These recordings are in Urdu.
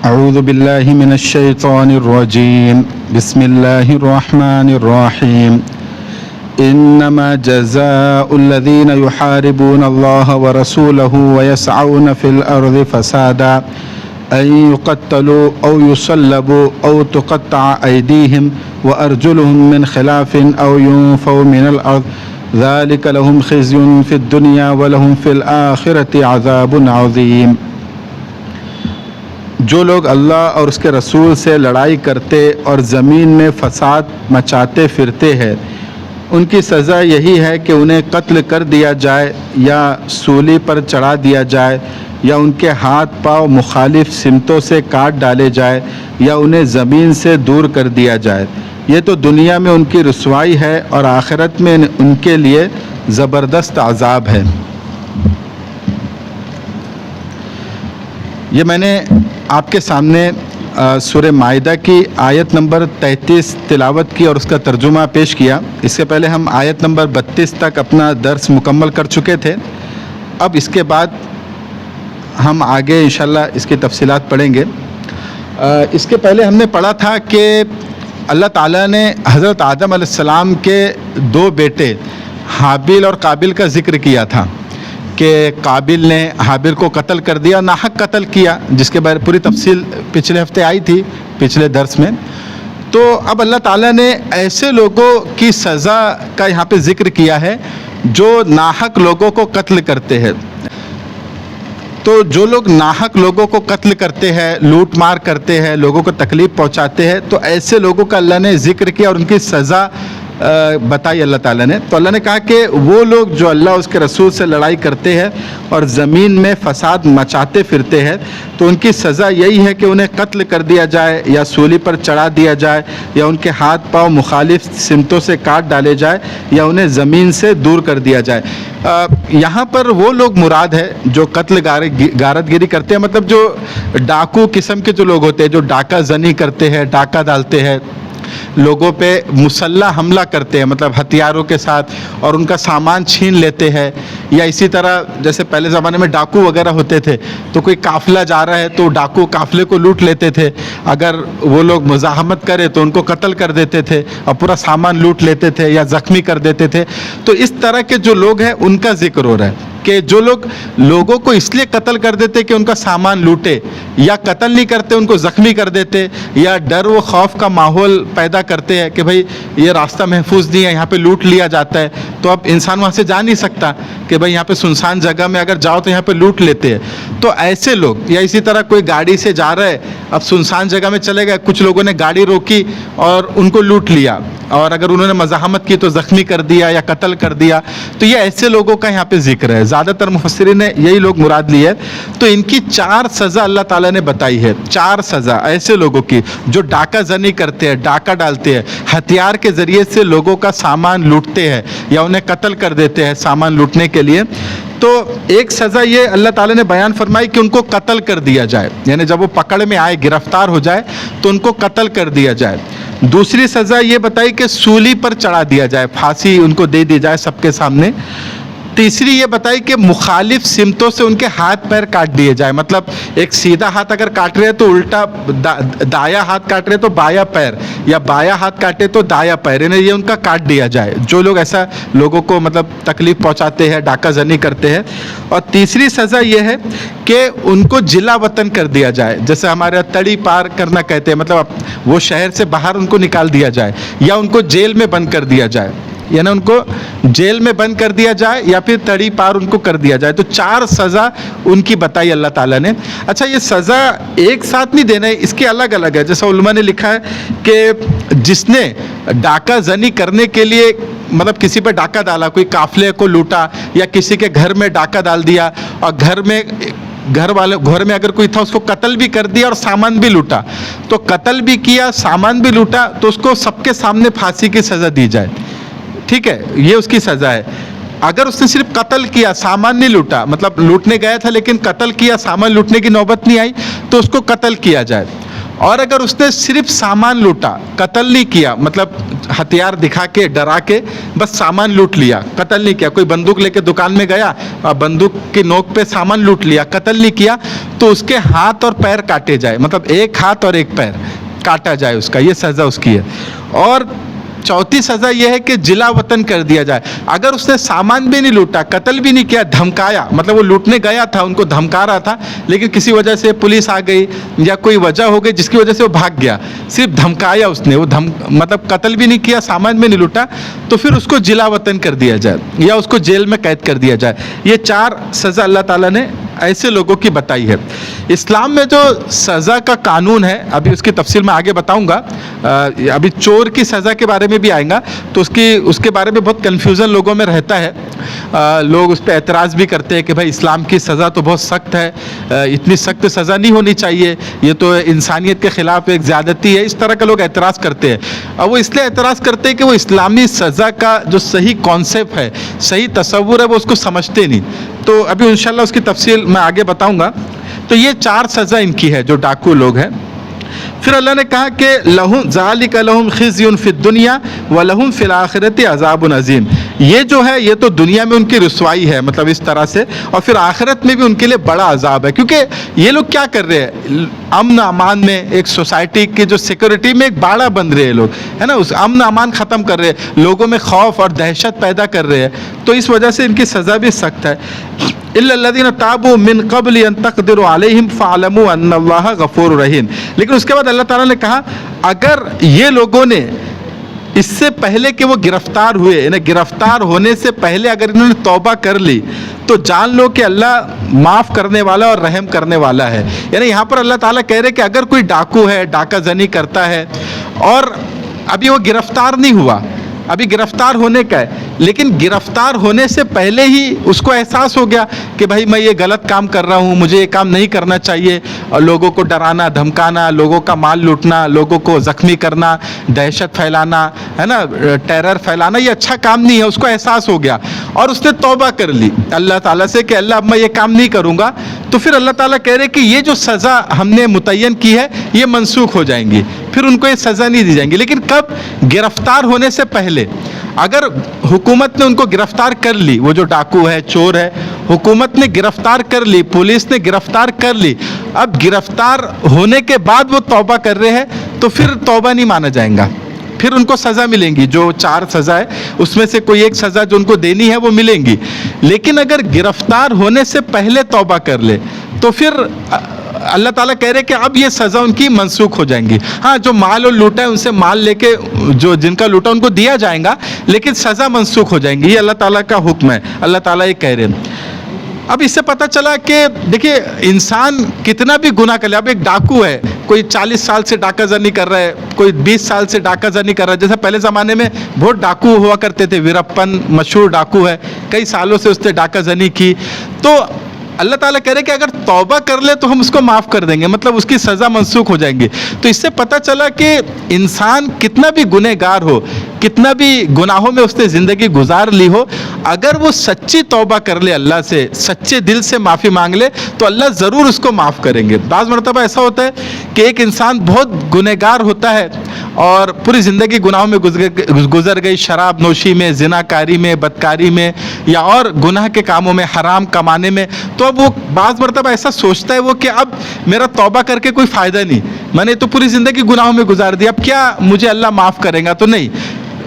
اعوذ باللہ من الشیطان الرجیم بسم اللہ الرحمن الرحیم انما جزاء الذین یحاربون اللہ ورسولہ ویسعون فی الارض فسادا ان یقتلوا او یصلبوا او تقطع ایدیہم وارجلہم من خلاف او ينفوا من الارض ذلک لهم خزی فی الدنیا ولہم فی الآخرة عذاب عظیم۔ جو لوگ اللہ اور اس کے رسول سے لڑائی کرتے اور زمین میں فساد مچاتے پھرتے ہیں، ان کی سزا یہی ہے کہ انہیں قتل کر دیا جائے یا سولی پر چڑھا دیا جائے یا ان کے ہاتھ پاؤں مخالف سمتوں سے کاٹ ڈالے جائے یا انہیں زمین سے دور کر دیا جائے۔ یہ تو دنیا میں ان کی رسوائی ہے اور آخرت میں ان کے لیے زبردست عذاب ہے۔ یہ میں نے آپ کے سامنے سورہ مائدہ کی آیت نمبر 33 تلاوت کی اور اس کا ترجمہ پیش کیا۔ اس سے پہلے ہم آیت نمبر 32 تک اپنا درس مکمل کر چکے تھے۔ اب اس کے بعد ہم آگے انشاءاللہ اس کی تفصیلات پڑھیں گے۔ اس کے پہلے ہم نے پڑھا تھا کہ اللہ تعالیٰ نے حضرت آدم علیہ السلام کے دو بیٹے حابیل اور قابل کا ذکر کیا تھا کہ قابل نے حابیل کو قتل کر دیا، ناحق قتل کیا، جس کے بارے پوری تفصیل پچھلے ہفتے آئی تھی پچھلے درس میں۔ تو اب اللہ تعالیٰ نے ایسے لوگوں کی سزا کا یہاں پہ ذکر کیا ہے جو ناحق لوگوں کو قتل کرتے ہیں۔ تو جو لوگ ناحق لوگوں کو قتل کرتے ہیں، لوٹ مار کرتے ہیں، لوگوں کو تکلیف پہنچاتے ہیں، تو ایسے لوگوں کا اللہ نے ذکر کیا اور ان کی سزا بتائی اللہ تعالیٰ نے۔ تو اللہ نے کہا کہ وہ لوگ جو اللہ اس کے رسول سے لڑائی کرتے ہیں اور زمین میں فساد مچاتے پھرتے ہیں، تو ان کی سزا یہی ہے کہ انہیں قتل کر دیا جائے یا سولی پر چڑھا دیا جائے یا ان کے ہاتھ پاؤں مخالف سمتوں سے کاٹ ڈالے جائے یا انہیں زمین سے دور کر دیا جائے۔ یہاں پر وہ لوگ مراد ہے جو قتل غارت گیری کرتے ہیں، مطلب جو ڈاکو قسم کے جو لوگ ہوتے ہیں، جو ڈاکہ زنی کرتے ہیں، ڈاکہ ڈالتے ہیں، لوگوں پہ مسلح حملہ کرتے ہیں، مطلب ہتھیاروں کے ساتھ، اور ان کا سامان چھین لیتے ہیں۔ یا اسی طرح جیسے پہلے زمانے میں ڈاکو وغیرہ ہوتے تھے تو کوئی قافلہ جا رہا ہے تو ڈاکو قافلے کو لوٹ لیتے تھے، اگر وہ لوگ مزاحمت کرے تو ان کو قتل کر دیتے تھے اور پورا سامان لوٹ لیتے تھے یا زخمی کر دیتے تھے۔ تو اس طرح کے جو لوگ ہیں ان کا ذکر ہو رہا ہے کہ جو لوگ لوگوں کو اس لیے قتل کر دیتے کہ ان کا سامان لوٹے، یا قتل نہیں کرتے ان کو زخمی کر دیتے، یا ڈر و خوف کا ماحول پیدا کرتے ہیں کہ بھائی یہ راستہ محفوظ نہیں ہے، یہاں پہ لوٹ لیا جاتا ہے، تو اب انسان وہاں سے جا نہیں سکتا کہ بھائی یہاں پہ سنسان جگہ میں اگر جاؤ تو یہاں پہ لوٹ لیتے ہیں۔ تو ایسے لوگ، یا اسی طرح کوئی گاڑی سے جا رہا ہے، اب سنسان جگہ میں چلے گئے، کچھ لوگوں نے گاڑی روکی اور ان کو لوٹ لیا، اور اگر انہوں نے مزاحمت کی تو زخمی کر دیا یا قتل کر دیا، تو یہ ایسے لوگوں کا یہاں پہ ذکر ہے۔ زیادہ تر مفسرین نے یہی لوگ مراد لی ہے۔ تو ان کی 4 سزا اللہ تعالیٰ نے بتائی ہے، 4 سزا ایسے لوگوں کی جو ڈاکہ زنی کرتے ہیں، ڈاکہ ڈالتے ہیں، ہتھیار کے ذریعے سے لوگوں کا سامان لوٹتے ہیں یا انہیں قتل کر دیتے ہیں سامان لوٹنے کے لیے۔ تو ایک سزا یہ اللہ تعالیٰ نے بیان فرمائی کہ ان کو قتل کر دیا جائے، یعنی جب وہ پکڑ میں آئے، گرفتار ہو جائے تو ان کو قتل کر دیا جائے۔ دوسری سزا یہ بتائی کہ سولی پر چڑھا دیا جائے، پھانسی ان کو دے دی جائے سب کے سامنے۔ تیسری یہ بتائی کہ مخالف سمتوں سے ان کے ہاتھ پیر کاٹ دیے جائے، مطلب ایک سیدھا ہاتھ اگر کاٹ رہے تو الٹا دایاں ہاتھ کاٹ رہے تو بایاں پیر، یا بایاں ہاتھ کاٹے تو دایاں پیر، یعنی یہ ان کا کاٹ دیا جائے جو لوگ ایسا لوگوں کو مطلب تکلیف پہنچاتے ہیں، ڈاکہ زنی کرتے ہیں۔ اور تیسری سزا یہ ہے کہ ان کو جلا وطن کر دیا جائے، جیسے ہمارے یہاں تڑی پار کرنا کہتے ہیں، مطلب وہ شہر سے باہر ان کو نکال دیا جائے یا ان کو جیل میں بند کر دیا جائے، یعنی ان کو جیل میں بند کر دیا جائے یا پھر تڑی پار ان کو کر دیا جائے۔ تو 4 سزا ان کی بتائی اللہ تعالیٰ نے۔ اچھا، یہ سزا ایک ساتھ نہیں دینا ہے، اس کے الگ الگ ہے۔ جیسا علماء نے لکھا ہے کہ جس نے ڈاکہ زنی کرنے کے لیے مطلب کسی پہ ڈاکہ ڈالا، کوئی قافلے کو لوٹا یا کسی کے گھر میں ڈاکہ ڈال دیا، اور گھر میں اگر کوئی تھا اس کو قتل بھی کر دیا اور سامان بھی لوٹا، تو قتل بھی کیا، سامان بھی لوٹا، تو اس کو سب کے سامنے پھانسی کی سزا دی جائے۔ ٹھیک ہے، یہ اس کی سزا ہے۔ اگر اس نے صرف قتل کیا، سامان نہیں لوٹا، مطلب لوٹنے گیا تھا لیکن قتل کیا، سامان لوٹنے کی نوبت نہیں آئی، تو اس کو قتل کیا جائے۔ اور اگر اس نے صرف سامان لوٹا, قتل نہیں کیا, مطلب ہتھیار دکھا کے ڈرا کے بس سامان لوٹ لیا, قتل نہیں کیا, کوئی بندوق لے کے دکان میں گیا, بندوق کی نوک پہ سامان لوٹ لیا, قتل نہیں کیا, تو اس کے ہاتھ اور پیر کاٹے جائے, مطلب ایک ہاتھ اور ایک پیر کاٹا جائے اس کا, یہ سزا اس کی ہے. اور چوتھی سزا یہ ہے کہ جلا وطن کر دیا جائے. اگر اس نے سامان بھی نہیں لوٹا, قتل بھی نہیں کیا, دھمکایا, مطلب وہ لوٹنے گیا تھا, ان کو دھمکا رہا تھا, لیکن کسی وجہ سے پولیس آ گئی یا کوئی وجہ ہو گئی جس کی وجہ سے وہ بھاگ گیا, صرف دھمکایا اس نے, وہ مطلب قتل بھی نہیں کیا, سامان بھی نہیں لوٹا, تو پھر اس کو جلا وطن کر دیا جائے یا اس کو جیل میں قید کر دیا جائے. یہ 4 سزا اللہ تعالیٰ نے ایسے لوگوں کی بتائی ہے. اسلام میں جو سزا کا قانون ہے, ابھی اس کی تفصیل میں آگے بتاؤں گا, ابھی چور کی سزا کے بارے میں بھی آئیں گا, تو اس کے بارے میں بہت کنفیوژن لوگوں میں رہتا ہے. لوگ اس پہ اعتراض بھی کرتے ہیں کہ بھائی اسلام کی سزا تو بہت سخت ہے, اتنی سخت سزا نہیں ہونی چاہیے, یہ تو انسانیت کے خلاف ایک زیادتی ہے, اس طرح کا لوگ اعتراض کرتے ہیں. اور وہ اس لیے اعتراض کرتے ہیں کہ وہ اسلامی سزا کا جو صحیح کانسیپٹ ہے, صحیح تصور ہے, وہ اس کو سمجھتے نہیں. تو ابھی انشاءاللہ اس کی تفصیل میں آگے بتاؤں گا. تو یہ 4 سزا ان کی ہے جو ڈاکو لوگ ہیں. پھر اللہ نے کہا کہ لہم ذالک لہم خزی فی الدنیا ولہم فی الآخرۃ عذاب عظیم. یہ جو ہے یہ تو دنیا میں ان کی رسوائی ہے, مطلب اس طرح سے, اور پھر آخرت میں بھی ان کے لیے بڑا عذاب ہے. کیونکہ یہ لوگ کیا کر رہے ہیں, امن امان میں, ایک سوسائٹی کی جو سیکورٹی میں ایک باڑا بن رہے ہیں لوگ, ہے نا, اس امن امان ختم کر رہے ہیں, لوگوں میں خوف اور دہشت پیدا کر رہے ہیں. تو اس وجہ سے ان کی سزا بھی سخت ہے. الا الذین تابوا من قبل ان تقدروا علیہم فاعلموا ان اللہ غفور رحیم. لیکن اس کے بعد اللہ تعالیٰ نے کہا اگر یہ لوگوں نے اس سے پہلے کہ وہ گرفتار ہوئے, یعنی گرفتار ہونے سے پہلے اگر انہوں نے توبہ کر لی تو جان لو کہ اللہ معاف کرنے والا اور رحم کرنے والا ہے. یعنی یہاں پر اللہ تعالیٰ کہہ رہے کہ اگر کوئی ڈاکو ہے, ڈاکہ زنی کرتا ہے, اور ابھی وہ گرفتار نہیں ہوا, ابھی گرفتار ہونے کا ہے, لیکن گرفتار ہونے سے پہلے ہی اس کو احساس ہو گیا کہ بھائی میں یہ غلط کام کر رہا ہوں, مجھے یہ کام نہیں کرنا چاہیے, اور لوگوں کو ڈرانا, دھمکانا, لوگوں کا مال لوٹنا, لوگوں کو زخمی کرنا, دہشت پھیلانا, ہے نا, ٹیرر پھیلانا, یہ اچھا کام نہیں ہے. اس کو احساس ہو گیا اور اس نے توبہ کر لی اللہ تعالیٰ سے کہ اللہ اب میں یہ کام نہیں کروں گا. تو پھر اللہ تعالیٰ کہہ رہے کہ یہ جو سزا ہم نے متعین کی ہے یہ منسوخ ہو جائیں گی, پھر ان کو یہ سزا نہیں دی جائیں گی. لیکن کب؟ گرفتار ہونے سے پہلے. اگر حکومت نے ان کو گرفتار کر لی, وہ جو ڈاکو ہے, چور ہے, حکومت نے گرفتار کر لی, پولیس نے گرفتار کر لی, اب گرفتار ہونے کے بعد وہ توبہ کر رہے ہیں, تو پھر توبہ نہیں مانا جائے گا, پھر ان کو سزا ملیں گی. جو 4 سزا ہے اس میں سے کوئی ایک سزا جو ان کو دینی ہے وہ ملیں گی. لیکن اگر گرفتار ہونے سے پہلے توبہ کر لے تو پھر اللہ تعالیٰ کہہ رہے کہ اب یہ سزا ان کی منسوخ ہو جائیں گی. ہاں, جو مال اور لوٹا ہے ان سے مال لے کے جو جن کا لوٹا ان کو دیا جائے گا, لیکن سزا منسوخ ہو جائیں گی. یہ اللہ تعالیٰ کا حکم ہے, اللہ تعالیٰ یہ کہہ رہے ہیں. اب اس سے پتہ چلا کہ دیکھیے انسان کتنا بھی گناہ کر لے. اب ایک ڈاکو ہے, کوئی 40 سال سے ڈاکہ زنی کر رہا ہے, کوئی 20 سال سے ڈاکہ زنی کر رہا ہے. جیسے پہلے زمانے میں بہت ڈاکو ہوا کرتے تھے, ویرپن مشہور ڈاکو ہے, کئی سالوں سے اس نے ڈاکہ زنی کی. تو اللہ تعالیٰ کہہ رہے کہ اگر توبہ کر لے تو ہم اس کو معاف کر دیں گے, مطلب اس کی سزا منسوخ ہو جائیں گی. تو اس سے پتہ چلا کہ انسان کتنا بھی گنہگار ہو, کتنا بھی گناہوں میں اس نے زندگی گزار لی ہو, اگر وہ سچی توبہ کر لے, اللہ سے سچے دل سے معافی مانگ لے, تو اللہ ضرور اس کو معاف کریں گے. بعض مرتبہ ایسا ہوتا ہے کہ ایک انسان بہت گنہگار ہوتا ہے اور پوری زندگی گناہوں میں گزر گئی, شراب نوشی میں, زنا کاری میں, بدکاری میں, یا اور گناہ کے کاموں میں, حرام کمانے میں. تو اب وہ بعض مرتبہ ایسا سوچتا ہے وہ کہ اب میرا توبہ کر کے کوئی فائدہ نہیں, میں نے تو پوری زندگی گناہوں میں گزار دی, اب کیا مجھے اللہ معاف کرے گا؟ تو نہیں.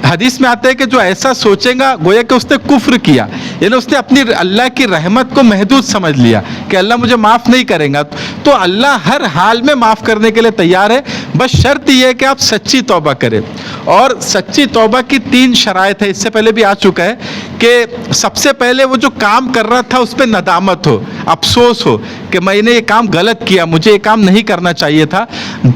حدیث میں آتا ہے کہ جو ایسا سوچے گا گویا کہ اس نے کفر کیا, یعنی اس نے اپنی اللہ کی رحمت کو محدود سمجھ لیا کہ اللہ مجھے معاف نہیں کرے گا. تو اللہ ہر حال میں معاف کرنے کے لیے تیار ہے, بس شرط یہ ہے کہ آپ سچی توبہ کریں. اور سچی توبہ کی 3 شرائط ہے, اس سے پہلے بھی آ چکا ہے کہ سب سے پہلے وہ جو کام کر رہا تھا اس پہ ندامت ہو, افسوس ہو کہ میں نے یہ کام غلط کیا, مجھے یہ کام نہیں کرنا چاہیے تھا.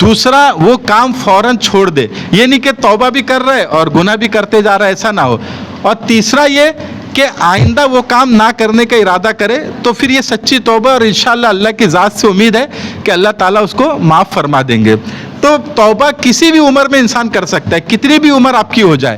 دوسرا, وہ کام فوراً چھوڑ دے, یہ نہیں کہ توبہ بھی کر رہے اور گناہ بھی کرتے جا رہا ہے, ایسا نہ ہو. اور تیسرا یہ کہ آئندہ وہ کام نہ کرنے کا ارادہ کرے, تو پھر یہ سچی توبہ, اور انشاءاللہ اللہ کی ذات سے امید ہے کہ اللہ تعالیٰ اس کو معاف فرما دیں گے. تو توبہ کسی بھی عمر میں انسان کر سکتا ہے, کتنی بھی عمر آپ کی ہو جائے,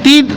3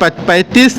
35,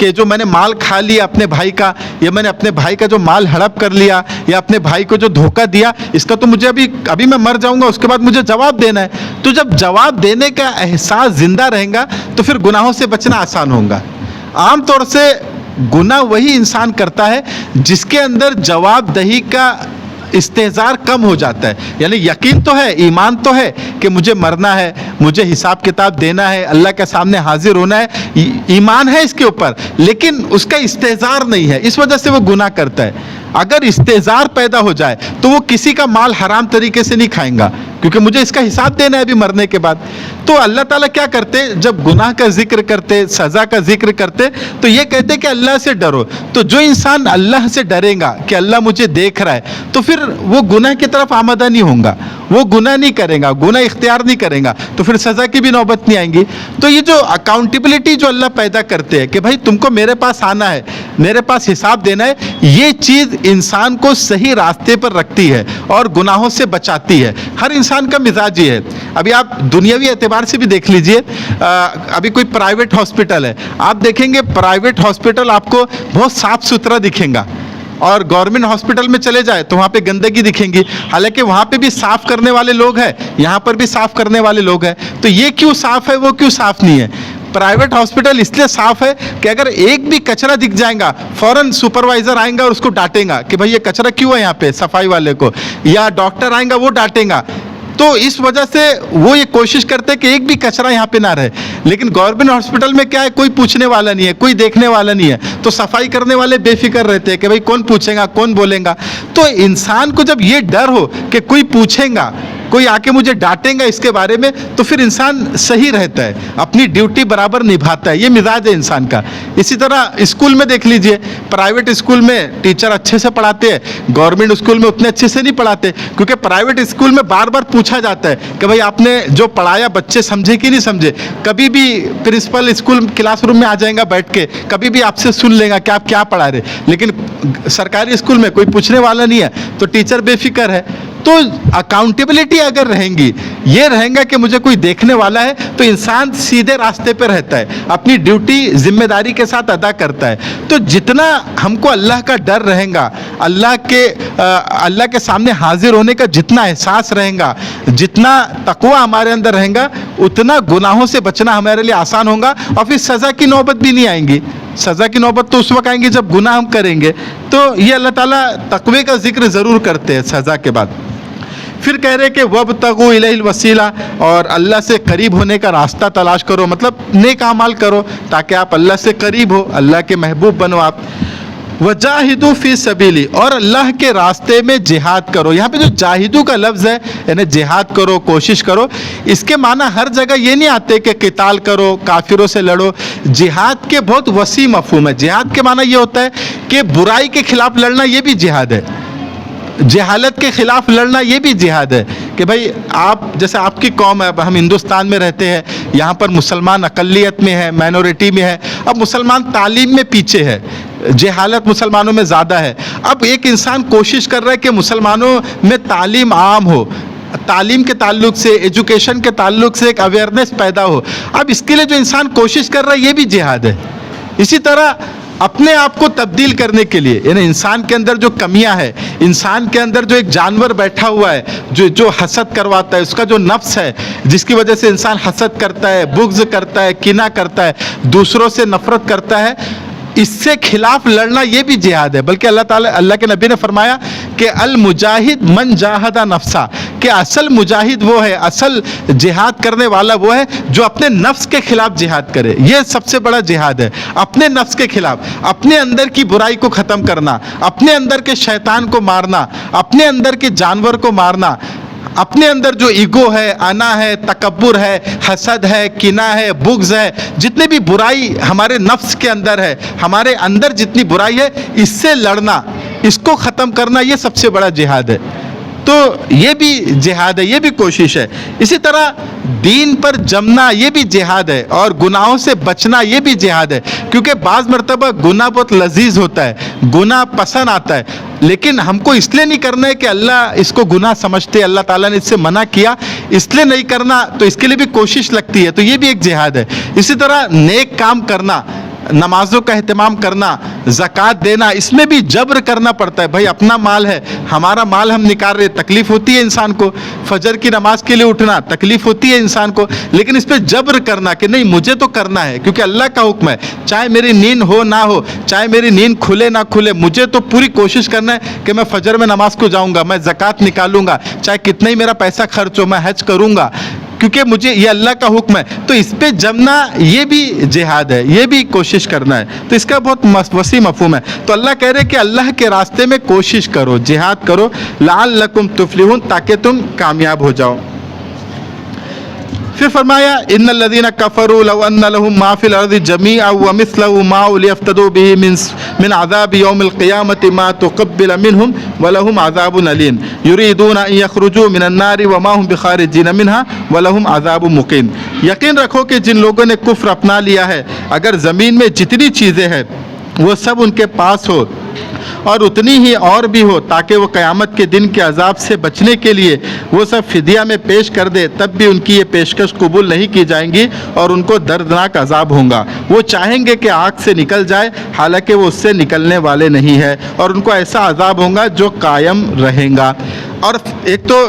کہ جو میں نے مال کھا لیا اپنے بھائی کا, یا میں نے اپنے بھائی کا جو مال ہڑپ کر لیا, یا اپنے بھائی کو جو دھوکہ دیا, اس کا تو مجھے ابھی میں مر جاؤں گا, اس کے بعد مجھے جواب دینا ہے. تو جب جواب دینے کا احساس زندہ رہے گا تو پھر گناہوں سے بچنا آسان ہوگا. عام طور سے گناہ وہی انسان کرتا ہے جس کے اندر جواب دہی کا استحضار کم ہو جاتا ہے. یعنی یقین تو ہے, ایمان تو ہے کہ مجھے مرنا ہے, مجھے حساب کتاب دینا ہے, اللہ کے سامنے حاضر ہونا ہے, ایمان ہے اس کے اوپر, لیکن اس کا استحضار نہیں ہے, اس وجہ سے وہ گناہ کرتا ہے. اگر استحضار پیدا ہو جائے تو وہ کسی کا مال حرام طریقے سے نہیں کھائیں گا, کیونکہ مجھے اس کا حساب دینا ہے ابھی مرنے کے بعد. تو اللہ تعالیٰ کیا کرتے, جب گناہ کا ذکر کرتے, سزا کا ذکر کرتے, تو یہ کہتے کہ اللہ سے ڈرو. تو جو انسان اللہ سے ڈرے گا کہ اللہ مجھے دیکھ رہا ہے, تو پھر وہ گناہ کی طرف آمدہ نہیں ہوں گا, وہ گناہ نہیں کرے گا, گناہ اختیار نہیں کرے گا, تو پھر سزا کی بھی نوبت نہیں آئیں گی. تو یہ جو اکاؤنٹیبلٹی جو اللہ پیدا کرتے ہیں کہ بھائی تم کو میرے پاس آنا ہے, میرے پاس حساب دینا ہے, یہ چیز انسان کو صحیح راستے پر رکھتی ہے اور گناہوں سے بچاتی ہے. ہر انسان کا مزاج یہ ہے. ابھی آپ دنیاوی اعتبار سے بھی دیکھ لیجئے, ابھی کوئی پرائیویٹ ہاسپٹل ہے, آپ دیکھیں گے پرائیویٹ ہاسپٹل آپ کو بہت صاف ستھرا دکھیں گا, اور گورنمنٹ ہاسپٹل میں چلے جائے تو وہاں پہ گندگی دکھیں گی. حالانکہ وہاں پہ بھی صاف کرنے والے لوگ ہیں, یہاں پر بھی صاف کرنے والے لوگ ہیں. تو یہ کیوں صاف ہے, وہ کیوں صاف نہیں ہے؟ پرائیویٹ ہاسپٹل اس لیے صاف ہے کہ اگر ایک بھی کچرا دکھ جائے گا, فوراً سپروائزر آئیں گا اور اس کو ڈانٹیں گا کہ بھائی یہ کچرا کیوں ہے یہاں پہ, صفائی والے کو, یا ڈاکٹر آئیں گا وہ ڈانٹیں گا. تو اس وجہ سے وہ یہ کوشش کرتے کہ ایک بھی کچرا یہاں پہ نہ رہے. لیکن گورنمنٹ ہاسپٹل میں کیا ہے, کوئی پوچھنے والا نہیں ہے, کوئی دیکھنے والا نہیں ہے, تو صفائی کرنے والے بے فکر رہتے ہیں کہ بھائی کون پوچھے گا, کون بولے گا. تو انسان کو جب یہ ڈر ہو کہ کوئی پوچھے گا, کوئی آ کے مجھے ڈانٹیں گا اس کے بارے میں, تو پھر انسان صحیح رہتا ہے, اپنی ڈیوٹی برابر نبھاتا ہے. یہ مزاج ہے انسان کا. اسی طرح اسکول میں دیکھ لیجئے, پرائیویٹ اسکول میں ٹیچر اچھے سے پڑھاتے ہیں, گورنمنٹ اسکول میں اتنے اچھے سے نہیں پڑھاتے, کیونکہ پرائیویٹ اسکول میں بار بار پوچھا جاتا ہے کہ بھائی آپ نے جو پڑھایا بچے سمجھے کہ نہیں سمجھے. کبھی بھی پرنسپل اسکول کلاس روم میں آ جائیں گا بیٹھ کے, کبھی بھی آپ سے سن لیں گا کہ آپ کیا پڑھا رہے. لیکن سرکاری اسکول میں کوئی پوچھنے والا نہیں ہے, تو ٹیچر بے فکر ہے. تو اکاؤنٹیبلٹی اگر رہیں گی, یہ رہیں گا کہ مجھے کوئی دیکھنے والا ہے, تو انسان سیدھے راستے پہ رہتا ہے, اپنی ڈیوٹی ذمہ داری کے ساتھ ادا کرتا ہے. تو جتنا ہم کو اللہ کا ڈر رہے گا, اللہ کے سامنے حاضر ہونے کا جتنا احساس رہے گا, جتنا تقوی ہمارے اندر رہے گا, اتنا گناہوں سے بچنا ہمارے لیے آسان ہوگا, اور پھر سزا کی نوبت بھی نہیں آئیں گی. سزا کی نوبت تو اس وقت آئیں گی جب گناہ ہم کریں گے. تو یہ اللہ تعالیٰ تقوی کا ذکر ضرور کرتے ہیں سزا کے بعد. پھر کہہ رہے کہ وَابْتَغُوا إِلَيْهِ الْوَسِيلَةَ, اور اللہ سے قریب ہونے کا راستہ تلاش کرو, مطلب نیک اعمال کرو تاکہ آپ اللہ سے قریب ہو, اللہ کے محبوب بنو آپ. وَجَاهِدُوا فِي سَبِيلِي, اور اللہ کے راستے میں جہاد کرو. یہاں پہ جو جاہدو کا لفظ ہے, یعنی جہاد کرو, کوشش کرو, اس کے معنی ہر جگہ یہ نہیں آتے کہ قتال کرو, کافروں سے لڑو. جہاد کے بہت وسیع مفہوم ہے. جہاد کے معنی یہ ہوتا ہے کہ برائی کے خلاف لڑنا, یہ بھی جہاد ہے. جہالت کے خلاف لڑنا, یہ بھی جہاد ہے. کہ بھائی آپ جیسے آپ کی قوم ہے, ہم ہندوستان میں رہتے ہیں, یہاں پر مسلمان اقلیت میں ہے, مائنورٹی میں ہے. اب مسلمان تعلیم میں پیچھے ہے, جہالت مسلمانوں میں زیادہ ہے. اب ایک انسان کوشش کر رہا ہے کہ مسلمانوں میں تعلیم عام ہو, تعلیم کے تعلق سے, ایجوکیشن کے تعلق سے ایک اویئرنیس پیدا ہو. اب اس کے لیے جو انسان کوشش کر رہا ہے, یہ بھی جہاد ہے. اسی طرح اپنے آپ کو تبدیل کرنے کے لیے, یعنی انسان کے اندر جو کمیاں ہے, انسان کے اندر جو ایک جانور بیٹھا ہوا ہے جو حسد کرواتا ہے, اس کا جو نفس ہے جس کی وجہ سے انسان حسد کرتا ہے, بغض کرتا ہے, کینہ کرتا ہے, دوسروں سے نفرت کرتا ہے, اس سے خلاف لڑنا یہ بھی جہاد ہے. بلکہ اللہ کے نبی نے فرمایا کہ المجاہد من جاہد نفسا, کہ اصل مجاہد وہ ہے, اصل جہاد کرنے والا وہ ہے جو اپنے نفس کے خلاف جہاد کرے. یہ سب سے بڑا جہاد ہے, اپنے نفس کے خلاف, اپنے اندر کی برائی کو ختم کرنا, اپنے اندر کے شیطان کو مارنا, اپنے اندر کے جانور کو مارنا, اپنے اندر جو ایگو ہے, انا ہے, تکبر ہے, حسد ہے, کینہ ہے, بغض ہے, جتنے بھی برائی ہمارے نفس کے اندر ہے, ہمارے اندر جتنی برائی ہے, اس سے لڑنا, اس کو ختم کرنا, یہ سب سے بڑا جہاد ہے. تو یہ بھی جہاد ہے, یہ بھی کوشش ہے. اسی طرح دین پر جمنا, یہ بھی جہاد ہے, اور گناہوں سے بچنا, یہ بھی جہاد ہے. کیونکہ بعض مرتبہ گناہ بہت لذیذ ہوتا ہے, گناہ پسند آتا ہے, لیکن ہم کو اس لیے نہیں کرنا ہے کہ اللہ اس کو گناہ سمجھتے, اللہ تعالیٰ نے اس سے منع کیا, اس لیے نہیں کرنا, تو اس کے لیے بھی کوشش لگتی ہے. تو یہ بھی ایک جہاد ہے. اسی طرح نیک کام کرنا, نمازوں کا اہتمام کرنا, زکوٰۃ دینا, اس میں بھی جبر کرنا پڑتا ہے. بھائی اپنا مال ہے, ہمارا مال ہم نکال رہے, تکلیف ہوتی ہے انسان کو. فجر کی نماز کے لیے اٹھنا تکلیف ہوتی ہے انسان کو, لیکن اس پہ جبر کرنا کہ نہیں مجھے تو کرنا ہے کیونکہ اللہ کا حکم ہے, چاہے میری نیند ہو نہ ہو, چاہے میری نیند کھلے نہ کھلے, مجھے تو پوری کوشش کرنا ہے کہ میں فجر میں نماز کو جاؤں گا, میں زکوٰۃ نکالوں گا, چاہے کتنا ہی میرا پیسہ خرچ ہو, میں حج کروں گا کیونکہ مجھے یہ اللہ کا حکم ہے. تو اس پہ جمنا یہ بھی جہاد ہے, یہ بھی کوشش کرنا ہے. تو اس کا بہت وسیع مفہوم ہے. تو اللہ کہہ رہے کہ اللہ کے راستے میں کوشش کرو, جہاد کرو, لعلکم تفلحون, تاکہ تم کامیاب ہو جاؤ. پھر فرمایا ان الذين كفروا لو ان لهم ما في الارض جميعا ومثله معه ليفتدوا به من عذاب يوم القيامه ما تقبل منهم ولهم عذاب اليم يريدون ان يخرجوا من النار وما هم بخارجين منها ولهم عذاب مقيم. یقین رکھو کہ جن لوگوں نے کفر اپنا لیا ہے, اگر زمین میں جتنی چیزیں ہیں وہ سب ان کے پاس ہو اور اتنی ہی اور بھی ہو, تاکہ وہ قیامت کے دن کے عذاب سے بچنے کے لیے وہ سب فدیہ میں پیش کر دے, تب بھی ان کی یہ پیشکش قبول نہیں کی جائیں گی اور ان کو دردناک عذاب ہوگا. وہ چاہیں گے کہ آگ سے نکل جائے, حالانکہ وہ اس سے نکلنے والے نہیں ہے, اور ان کو ایسا عذاب ہوگا جو قائم رہے گا. اور ایک تو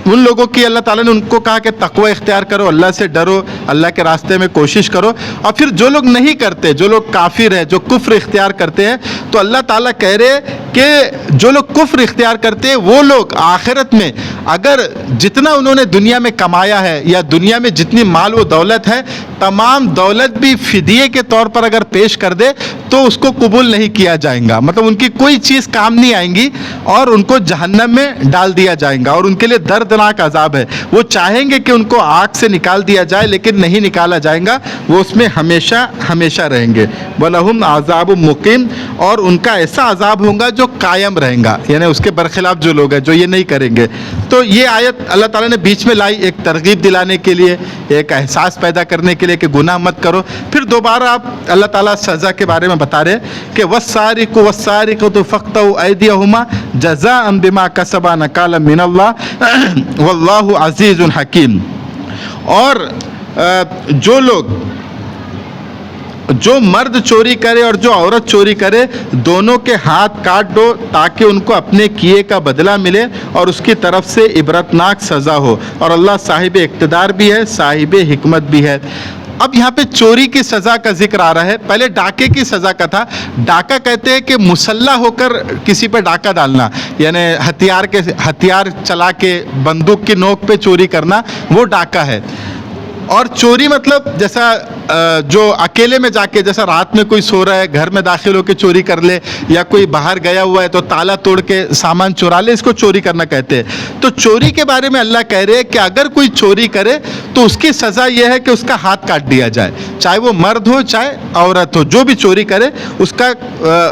ان لوگوں کی اللہ تعالیٰ نے ان کو کہا کہ تقوی اختیار کرو, اللہ سے ڈرو, اللہ کے راستے میں کوشش کرو. اور پھر جو لوگ نہیں کرتے, جو لوگ کافر ہیں, جو کفر اختیار کرتے ہیں, تو اللہ تعالیٰ کہہ رہے کہ جو لوگ کفر اختیار کرتے ہیں وہ لوگ آخرت میں اگر جتنا انہوں نے دنیا میں کمایا ہے یا دنیا میں جتنی مال و دولت ہے, تمام دولت بھی فدیے کے طور پر اگر پیش کر دے تو اس کو قبول نہیں کیا جائے گا. مطلب ان کی کوئی چیز کام نہیں آئیں گی اور ان کو جہنم میں ڈال دیا جائے گا, اور ان کے لیے دردناک عذاب ہے. وہ چاہیں گے کہ ان کو آگ سے نکال دیا جائے, لیکن نہیں نکالا جائے گا, وہ اس میں ہمیشہ ہمیشہ رہیں گے. وَلَهُمْ عَذَابٌ مُقِيمٌ, اور ان کا ایسا عذاب ہوگا جو قائم رہیں گا, یعنی اس کے برخلاف جو لوگ ہیں جو یہ نہیں کریں گے. تو یہ آیت اللہ تعالیٰ نے بیچ میں لائی ایک ترغیب دلانے کے لیے, ایک احساس پیدا کرنے کے لیے کہ گناہ مت کرو. پھر دوبارہ آپ اللہ تعالیٰ سزا کے بارے میں بتا رہے کہ وَالسَّارِقُ وَالسَّارِقَةُ فَاقْطَعُوا أَيْدِيَهُمَا جَزَاءً بِمَا كَسَبَا نَكَالًا مِّنَ اللَّهِ وَاللَّهُ عَزِيزٌ حَكِيمٌ. اور جو لوگ, جو مرد چوری کرے اور جو عورت چوری کرے, دونوں کے ہاتھ کاٹ دو تاکہ ان کو اپنے کیے کا بدلہ ملے اور اس کی طرف سے عبرتناک سزا ہو, اور اللہ صاحب اقتدار بھی ہے, صاحب حکمت بھی ہے. اب یہاں پہ چوری کی سزا کا ذکر آ رہا ہے. پہلے ڈاکے کی سزا کا تھا. ڈاکہ کہتے ہیں کہ مسلح ہو کر کسی پہ ڈاکہ ڈالنا, یعنی ہتھیار چلا کے بندوق کی نوک پہ چوری کرنا, وہ ڈاکہ ہے. اور چوری مطلب جیسا جو اکیلے میں جا کے, جیسا رات میں کوئی سو رہا ہے گھر میں داخل ہو کے چوری کر لے, یا کوئی باہر گیا ہوا ہے تو تالا توڑ کے سامان چورا لے, اس کو چوری کرنا کہتے ہیں. تو چوری کے بارے میں اللہ کہہ رہے ہیں کہ اگر کوئی چوری کرے تو اس کی سزا یہ ہے کہ اس کا ہاتھ کاٹ دیا جائے, چاہے وہ مرد ہو چاہے عورت ہو, جو بھی چوری کرے اس کا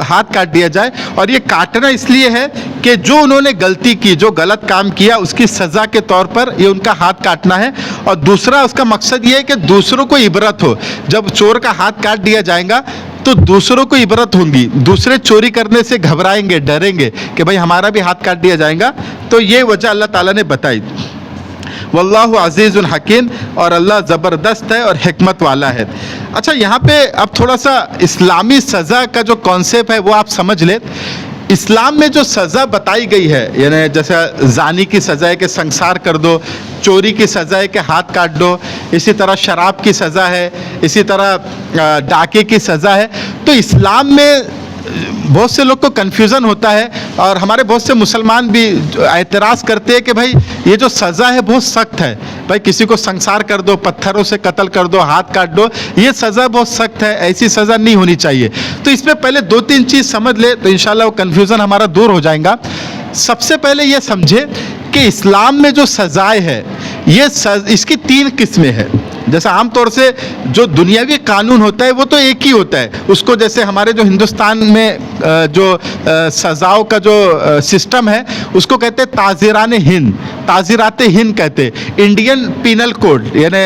ہاتھ کاٹ دیا جائے. اور یہ کاٹنا اس لیے ہے کہ جو انہوں نے غلطی کی, جو غلط کام کیا, اس کی سزا کے طور پر یہ ان کا ہاتھ کاٹنا ہے. اور دوسرا اس کا مقصد یہ ہے کہ دوسروں کو عبرت ہو. جب چور کا ہاتھ کاٹ دیا جائے گا تو دوسروں کو عبرت ہوگی, دوسرے چوری کرنے سے گھبرائیں گے, ڈریں گے کہ بھئی ہمارا بھی ہاتھ کاٹ دیا جائے گا. تو یہ وجہ اللہ تعالیٰ نے بتائی. واللہ عزیز الحکیم, اور اللہ زبردست ہے اور حکمت والا ہے. اچھا, یہاں پہ اب تھوڑا سا اسلامی سزا کا جو کانسیپٹ ہے وہ آپ سمجھ لیں. اسلام میں جو سزا بتائی گئی ہے, یعنی جیسے زانی کی سزا ہے کہ سنسار کر دو, چوری کی سزا ہے کہ ہاتھ کاٹ دو, اسی طرح شراب کی سزا ہے, اسی طرح ڈاکے کی سزا ہے. تو اسلام میں بہت سے لوگ کو کنفیوژن ہوتا ہے, اور ہمارے بہت سے مسلمان بھی اعتراض کرتے ہیں کہ بھائی یہ جو سزا ہے بہت سخت ہے, بھائی کسی کو سنسار کر دو, پتھروں سے قتل کر دو, ہاتھ کاٹ دو, یہ سزا بہت سخت ہے, ایسی سزا نہیں ہونی چاہیے. تو اس میں پہلے 2-3 چیز سمجھ لے تو انشاءاللہ وہ کنفیوژن ہمارا دور ہو جائے گا. سب سے پہلے یہ سمجھے کہ اسلام میں جو سزائیں ہے یہ اس کی 3 قسمیں ہیں. جیسا عام طور سے جو دنیاوی قانون ہوتا ہے وہ تو ایک ہی ہوتا ہے, اس کو جیسے ہمارے جو ہندوستان میں جو سزاؤں کا جو سسٹم ہے اس کو کہتے ہیں تعزیران ہند, تعزیرات ہند کہتے ہیں. انڈین پینل کوڈ یعنی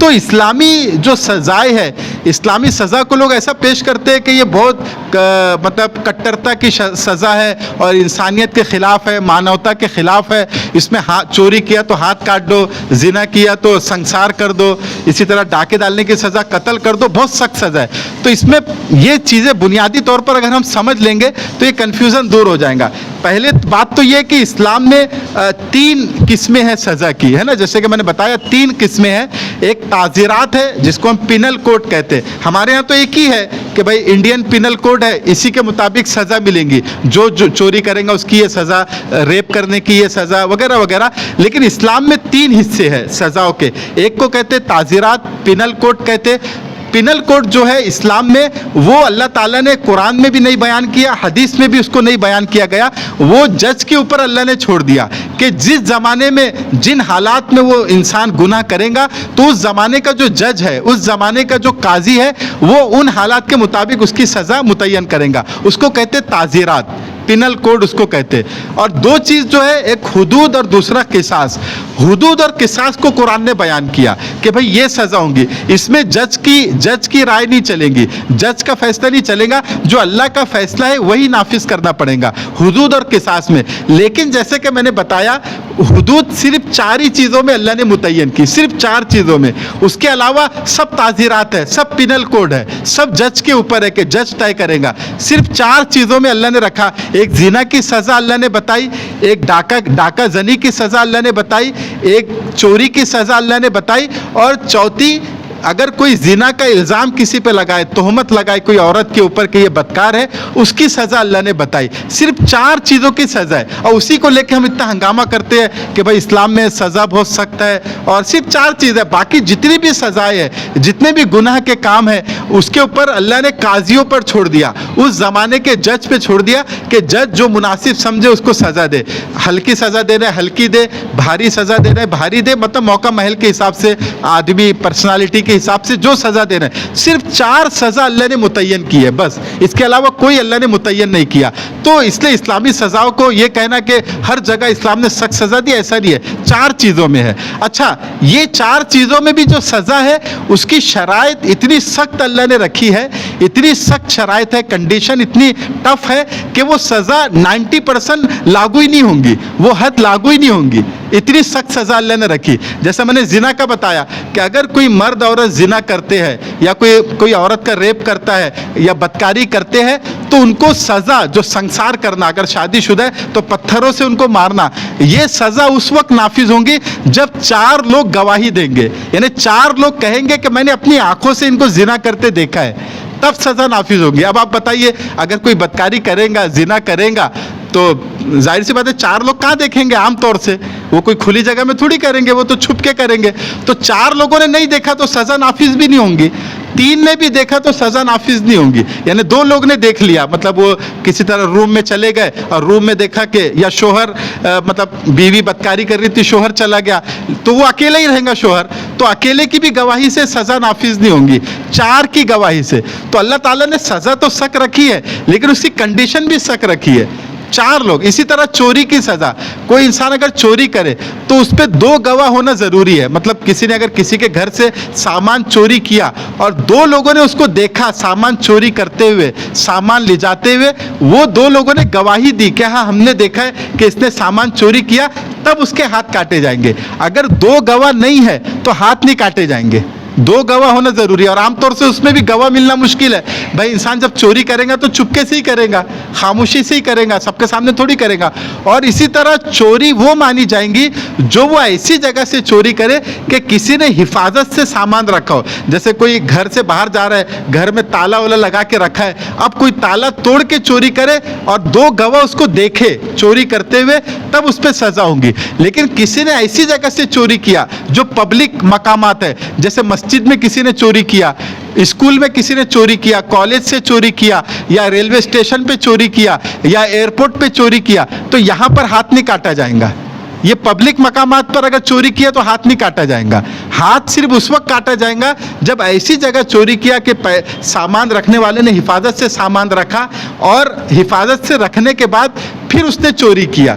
تو اسلامی جو سزائیں ہے، اسلامی سزا کو لوگ ایسا پیش کرتے ہیں کہ یہ بہت مطلب کٹرتا کی سزا ہے اور انسانیت کے خلاف ہے، مانوتا کے خلاف ہے. اس میں چوری کیا تو ہاتھ کاٹ دو، زنا کیا تو سنسار کر دو، اسی طرح ڈاکے ڈالنے کی سزا قتل کر دو، بہت سخت سزا ہے. تو اس میں یہ چیزیں بنیادی طور پر اگر ہم سمجھ لیں گے تو یہ کنفیوژن دور ہو جائے گا. پہلے بات تو یہ کہ اسلام میں 3 قسمیں ہیں سزا کی، ہے نا، جیسے کہ میں نے بتایا 3 قسمیں ہیں. ایک تعزیرات ہے جس کو ہم پینل کوڈ کہتے ہیں. ہمارے ہاں تو ایک ہی ہے کہ بھائی انڈین پینل کوڈ ہے، اسی کے مطابق سزا ملیں گی، جو چوری کریں گا اس کی یہ سزا، ریپ کرنے کی یہ سزا وغیرہ وغیرہ. لیکن اسلام میں 3 حصے ہیں سزاؤں کے. ایک کو کہتے تعزیرات، پینل کوڈ کہتے. پینل کوڈ جو ہے اسلام میں، وہ اللہ تعالیٰ نے قرآن میں بھی نہیں بیان کیا، حدیث میں بھی اس کو نہیں بیان کیا گیا. وہ جج کے اوپر اللہ نے چھوڑ دیا کہ جس زمانے میں جن حالات میں وہ انسان گناہ کرے گا تو اس زمانے کا جو جج ہے، اس زمانے کا جو قاضی ہے، وہ ان حالات کے مطابق اس کی سزا متعین کرے گا. اس کو کہتے تعزیرات، پینل کوڈ اس کو کہتے. اور 2 چیز جو ہے، ایک حدود اور دوسرا قصاص. حدود اور قصاص کو قرآن نے بیان کیا کہ بھئی یہ سزا ہوں گی. اس میں جج کی رائے نہیں چلے گی، جج کا فیصلہ نہیں چلے گا، جو اللہ کا فیصلہ ہے وہی نافذ کرنا پڑے گا حدود اور قصاص میں. لیکن جیسے کہ میں نے بتایا، حدود صرف 4 ہی چیزوں میں اللہ نے متعین کی، صرف 4 چیزوں میں. اس کے علاوہ سب تعزیرات ہے، سب پینل کوڈ ہے، سب جج کے اوپر ہے کہ جج طے کرے گا. صرف 4 چیزوں میں اللہ نے رکھا. ایک زنا کی سزا اللہ نے بتائی، ایک ڈاکہ زنی کی سزا اللہ نے بتائی، ایک چوری کی سزا اللہ نے بتائی، اور چوتھی، اگر کوئی زنا کا الزام کسی پہ لگائے، تہمت لگائے کوئی عورت کے اوپر کہ یہ بدکار ہے، اس کی سزا اللہ نے بتائی. صرف 4 چیزوں کی سزا ہے، اور اسی کو لے کے ہم اتنا ہنگامہ کرتے ہیں کہ بھائی اسلام میں سزا بہت سخت ہے، اور صرف 4 چیزیں. باقی جتنی بھی سزائیں ہیں، جتنے بھی گناہ کے کام ہیں، اس کے اوپر اللہ نے قاضیوں پر چھوڑ دیا، اس زمانے کے جج پہ چھوڑ دیا کہ جج جو مناسب سمجھے اس کو سزا دے. ہلکی سزا دینا ہے ہلکی دے، بھاری سزا دینا ہے بھاری دے، مطلب موقع محل کے حساب سے، آدمی پرسنالٹی کے حساب سے جو سزا دینا ہے. صرف 4 سزا اللہ نے متعین کی ہے، بس. اس کے علاوہ کوئی اللہ نے متعین نہیں کیا. تو اس لیے اسلامی سزاؤں کو یہ کہنا کہ ہر جگہ اسلام نے سخت سزا دی، ایسا نہیں ہے. 4 چیزوں میں ہے. اچھا، یہ 4 چیزوں میں بھی جو سزا ہے اس کی شرائط اتنی سخت اللہ نے رکھی ہے، اتنی سخت شرائط ہے، کنڈیشن اتنی ٹف ہے کہ وہ سزا 90% لاگو ہی نہیں ہوں گی، وہ حد لاگو ہی نہیں ہوں گی. اتنی سخت سزا اللہ نے رکھی. جیسا میں نے زنا کا بتایا کہ اگر کوئی مرد عورت زنا کرتے ہیں، یا کوئی عورت کا ریپ کرتا ہے یا بدکاری کرتے ہیں، تو ان کو سزا جو سنسار کرنا، اگر شادی شدہ ہے تو پتھروں سے ان کو مارنا، یہ سزا اس وقت نافذ ہوں گی جب 4 لوگ گواہی دیں گے. یعنی 4 لوگ کہیں گے کہ میں نے اپنی آنکھوں سے ان کو زنا کرتے دیکھا ہے، تب سزا نافذ ہوگی. اب آپ بتائیے، اگر کوئی بدکاری کرے گا، زنا کرے گا، تو ظاہر سی بات ہے 4 لوگ کہاں دیکھیں گے؟ عام طور سے وہ کوئی کھلی جگہ میں تھوڑی کریں گے، وہ تو چھپ کے کریں گے. تو 4 لوگوں نے نہیں دیکھا تو سزا نافذ بھی نہیں ہوں گی. 3 نے بھی دیکھا تو سزا نافذ نہیں ہوں گی. یعنی 2 لوگ نے دیکھ لیا، مطلب وہ کسی طرح روم میں چلے گئے اور روم میں دیکھا کہ، یا شوہر مطلب بیوی بدکاری کر رہی تھی، شوہر چلا گیا، تو وہ اکیلا ہی رہیں گا شوہر، تو اکیلے کی بھی گواہی سے سزا نافذ نہیں ہوں گی، 4 کی گواہی سے. تو اللہ تعالیٰ نے سزا تو سخت رکھی ہے، لیکن اس کی کنڈیشن بھی سخت رکھی ہے. 4 لوگ. اسی طرح چوری کی سزا، کوئی انسان اگر چوری کرے تو اس پہ 2 گواہ ہونا ضروری ہے. مطلب کسی نے اگر کسی کے گھر سے سامان چوری کیا اور 2 لوگوں نے اس کو دیکھا سامان چوری کرتے ہوئے، سامان لے جاتے ہوئے، وہ 2 لوگوں نے گواہی دی کہ ہاں ہم نے دیکھا ہے کہ اس نے سامان چوری کیا، تب اس کے ہاتھ کاٹے جائیں گے. اگر 2 گواہ نہیں ہے تو ہاتھ نہیں کاٹے جائیں گے. 2 گواہ ہونا ضروری ہے. اور عام طور سے اس میں بھی گواہ ملنا مشکل ہے. بھائی انسان جب چوری کرے گا تو چپکے سے ہی کرے گا، خاموشی سے ہی کرے گا، سب کے سامنے تھوڑی کرے گا. اور اسی طرح چوری وہ مانی جائیں گی جو وہ ایسی جگہ سے چوری کرے کہ کسی نے حفاظت سے سامان رکھا ہو. جیسے کوئی گھر سے باہر جا رہا ہے، گھر میں تالا والا لگا کے رکھا ہے، اب کوئی تالا توڑ کے چوری کرے اور 2 گواہ اس کو دیکھے چوری کرتے ہوئے، تب اس پہ سزا ہوں گی. لیکن کسی نے ایسی جگہ سے چوری کیا جو پبلک مقامات ہے، جیسے مسجد میں کسی نے چوری کیا، اسکول میں کسی نے چوری کیا، کالج سے چوری کیا، یا ریلوے اسٹیشن پہ چوری کیا، یا ایئرپورٹ پہ چوری کیا، تو یہاں پر ہاتھ نہیں کاٹا جائے گا. یہ پبلک مقامات پر اگر چوری کیا تو ہاتھ نہیں کاٹا جائے گا. ہاتھ صرف اس وقت کاٹا جائے گا جب ایسی جگہ چوری کیا کہ سامان رکھنے والے نے حفاظت سے سامان رکھا، اور حفاظت سے رکھنے کے بعد پھر اس نے چوری کیا.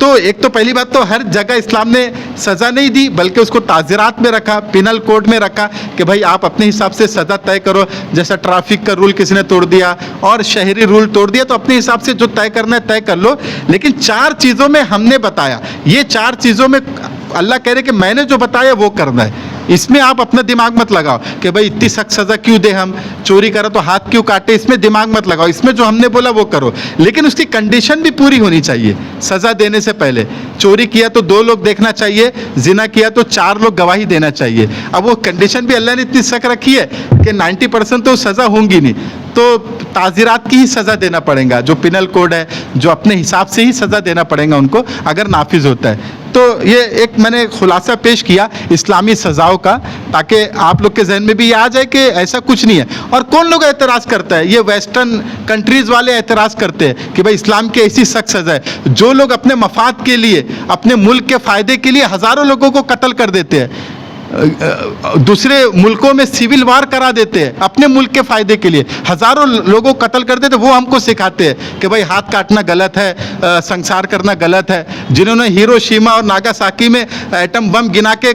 تو ایک تو پہلی بات تو ہر جگہ اسلام نے سزا نہیں دی بلکہ اس کو تعزیرات میں رکھا, پینل کوڈ میں رکھا کہ بھائی آپ اپنے حساب سے سزا طے کرو. جیسا ٹریفک کا رول کسی نے توڑ دیا اور شہری رول توڑ دیا تو اپنے حساب سے جو طے کرنا ہے طے کر لو. لیکن 4 چیزوں میں ہم نے بتایا, یہ 4 چیزوں میں اللہ کہہ رہے کہ میں نے جو بتایا وہ کرنا ہے. اس میں آپ اپنا دماغ مت لگاؤ کہ بھائی اتنی سخت سزا کیوں دے, ہم چوری کرا تو ہاتھ کیوں کاٹے, اس میں دماغ مت لگاؤ. اس میں جو ہم نے بولا وہ کرو, لیکن اس کی کنڈیشن بھی پوری ہونی چاہیے. سزا دینے سے پہلے چوری کیا تو 2 لوگ دیکھنا چاہیے, زنا کیا تو 4 لوگ گواہی دینا چاہیے. اب وہ کنڈیشن بھی اللہ نے اتنی سخت رکھی ہے کہ 90% تو سزا ہوں گی نہیں, تو تعزیرات کی ہی سزا دینا پڑے گا. جو پینل کوڈ ہے جو اپنے حساب سے ہی سزا دینا پڑے گا ان کو اگر نافذ ہوتا ہے. تو یہ ایک میں نے خلاصہ پیش کیا اسلامی سزاؤں کا, تاکہ آپ لوگ کے ذہن میں بھی یہ آ جائے کہ ایسا کچھ نہیں ہے. اور کون لوگ اعتراض کرتا ہے, یہ ویسٹرن کنٹریز والے اعتراض کرتے ہیں کہ بھائی اسلام کی ایسی سخت سزا ہے. جو لوگ اپنے مفاد کے لیے, اپنے ملک کے فائدے کے لیے ہزاروں لوگوں کو قتل کر دیتے ہیں, دوسرے ملکوں میں سیول وار کرا دیتے ہیں, اپنے ملک کے فائدے کے لیے ہزاروں لوگوں کو قتل کر دیتے, وہ ہم کو سکھاتے ہیں کہ بھائی ہاتھ کاٹنا غلط ہے, سنسار کرنا غلط ہے. جنہوں نے ہیروشیما اور ناگاساکی میں ایٹم بم گنا کے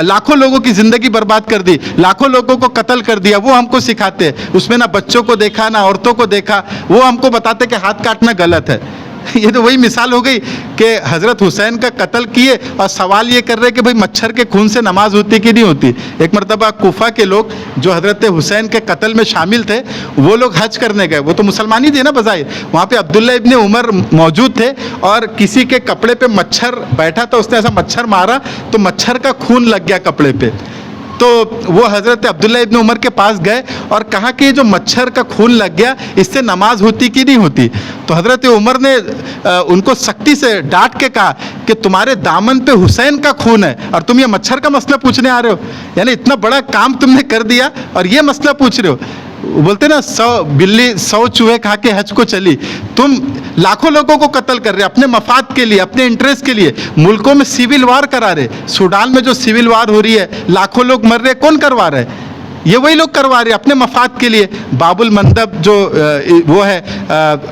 لاکھوں لوگوں کی زندگی برباد کر دی, لاکھوں لوگوں کو قتل کر دیا, وہ ہم کو سکھاتے ہیں. اس میں نہ بچوں کو دیکھا نہ عورتوں کو دیکھا, وہ ہم کو بتاتے کہ ہاتھ کاٹنا غلط ہے. یہ تو وہی مثال ہو گئی کہ حضرت حسین کا قتل کیے اور سوال یہ کر رہے کہ بھئی مچھر کے خون سے نماز ہوتی کہ نہیں ہوتی. ایک مرتبہ کوفہ کے لوگ جو حضرت حسین کے قتل میں شامل تھے وہ لوگ حج کرنے گئے, وہ تو مسلمان ہی تھے نا بظاہر. وہاں پہ عبداللہ ابن عمر موجود تھے اور کسی کے کپڑے پہ مچھر بیٹھا تھا, اس نے ایسا مچھر مارا تو مچھر کا خون لگ گیا کپڑے پہ. تو وہ حضرت عبداللہ ابن عمر کے پاس گئے اور کہا کہ جو مچھر کا خون لگ گیا اس سے نماز ہوتی کہ نہیں ہوتی. تو حضرت عمر نے ان کو سختی سے ڈانٹ کے کہا کہ تمہارے دامن پہ حسین کا خون ہے اور تم یہ مچھر کا مسئلہ پوچھنے آ رہے ہو, یعنی اتنا بڑا کام تم نے کر دیا اور یہ مسئلہ پوچھ رہے ہو. بولتے نا 100 بلی 100 چوہے کھا کے حج کو چلی. تم لاکھوں لوگوں کو قتل کر رہے اپنے مفاد کے لیے, اپنے انٹرسٹ کے لیے. ملکوں میں سیول وار کرا رہے, سوڈان میں جو سیول وار ہو رہی ہے لاکھوں لوگ مر رہے, کون کروا رہے؟ یہ وہی لوگ کروا رہے اپنے مفاد کے لیے. باب المندب جو وہ ہے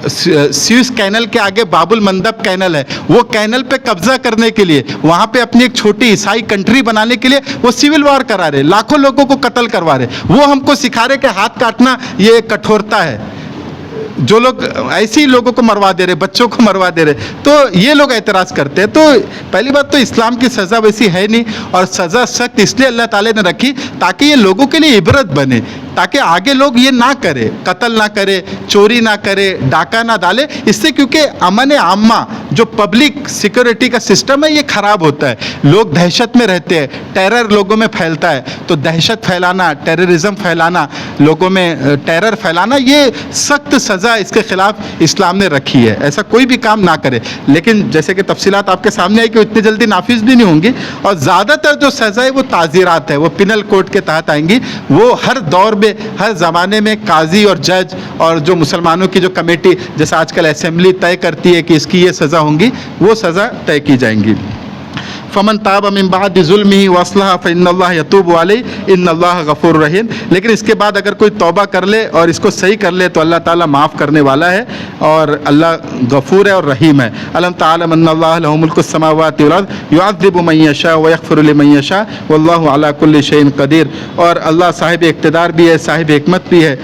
سوئس کینل کے آگے باب المندب کینل ہے, وہ کینل پہ قبضہ کرنے کے لیے, وہاں پہ اپنی ایک چھوٹی عیسائی کنٹری بنانے کے لیے وہ سیول وار کرا رہے, لاکھوں لوگوں کو قتل کروا رہے. وہ ہم کو سکھا رہے کہ ہاتھ کاٹنا یہ کٹھورتا ہے. جو لوگ ایسے ہی لوگوں کو مروا دے رہے, بچوں کو مروا دے رہے, تو یہ لوگ اعتراض کرتے ہیں. تو پہلی بات تو اسلام کی سزا ویسی ہے نہیں, اور سزا سخت اس لیے اللہ تعالیٰ نے رکھی تاکہ یہ لوگوں کے لیے عبرت بنے, تاکہ آگے لوگ یہ نہ کرے, قتل نہ کرے, چوری نہ کرے, ڈاکہ نہ ڈالے. اس سے کیونکہ امن عامہ جو پبلک سیکورٹی کا سسٹم ہے یہ خراب ہوتا ہے. لوگ دہشت میں رہتے ہیں, ٹیرر لوگوں میں پھیلتا ہے. تو دہشت پھیلانا, ٹیررزم پھیلانا, لوگوں میں ٹیرر پھیلانا, یہ سخت سزا اس کے خلاف اسلام نے رکھی ہے. ایسا کوئی بھی کام نہ کرے. لیکن جیسے کہ تفصیلات آپ کے سامنے آئی کہ اتنی جلدی نافذ بھی نہیں ہوں گی, اور زیادہ تر جو سزا ہے وہ تعزیرات ہے, وہ پینل کوڈ کے تحت آئیں گی. وہ ہر دور میں, ہر زمانے میں قاضی اور جج اور جو مسلمانوں کی جو کمیٹی جیسا آج کل اسمبلی طے کرتی ہے کہ اس کی یہ سزا ہوں گی, وہ سزا طے کی جائیں گی. فمن تاب من بعد ظلمه واصلح فإن الله يتوب عليه ان الله غفور رحیم. لیکن اس کے بعد اگر کوئی توبہ کر لے اور اس کو صحیح کر لے تو اللہ تعالیٰ معاف کرنے والا ہے اور اللہ غفور ہے اور رحیم ہے. الم تعلم ان اللہ له ملک السماوات والارض يعذب من يشاء ويغفر لمن يشاء والله على كل شيء قدیر. اور اللہ صاحب اقتدار بھی ہے, صاحب حکمت بھی ہے.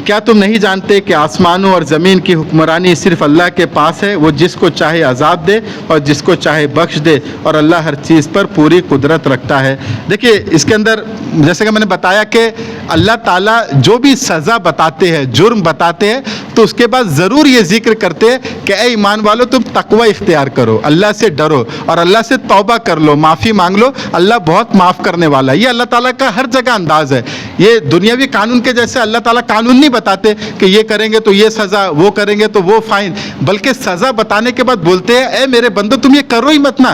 کیا تم نہیں جانتے کہ آسمانوں اور زمین کی حکمرانی صرف اللہ کے پاس ہے؟ وہ جس کو چاہے عذاب دے اور جس کو چاہے بخش دے, اور اللہ ہر چیز پر پوری قدرت رکھتا ہے. دیکھیے اس کے اندر جیسے کہ میں نے بتایا کہ اللہ تعالیٰ جو بھی سزا بتاتے ہیں, جرم بتاتے ہیں, تو اس کے بعد ضرور یہ ذکر کرتے ہیں کہ اے ایمان والو تم تقوی اختیار کرو, اللہ سے ڈرو اور اللہ سے توبہ کر لو, معافی مانگ لو, اللہ بہت معاف کرنے والا ہے. یہ اللہ تعالیٰ کا ہر جگہ انداز ہے. یہ دنیاوی قانون کے جیسے اللہ تعالیٰ قانون نہیں بتاتے کہ یہ کریں گے تو یہ سزا, وہ کریں گے تو وہ فائن, بلکہ سزا بتانے کے بعد بولتے ہیں اے میرے بندو تم یہ کرو ہی مت نا,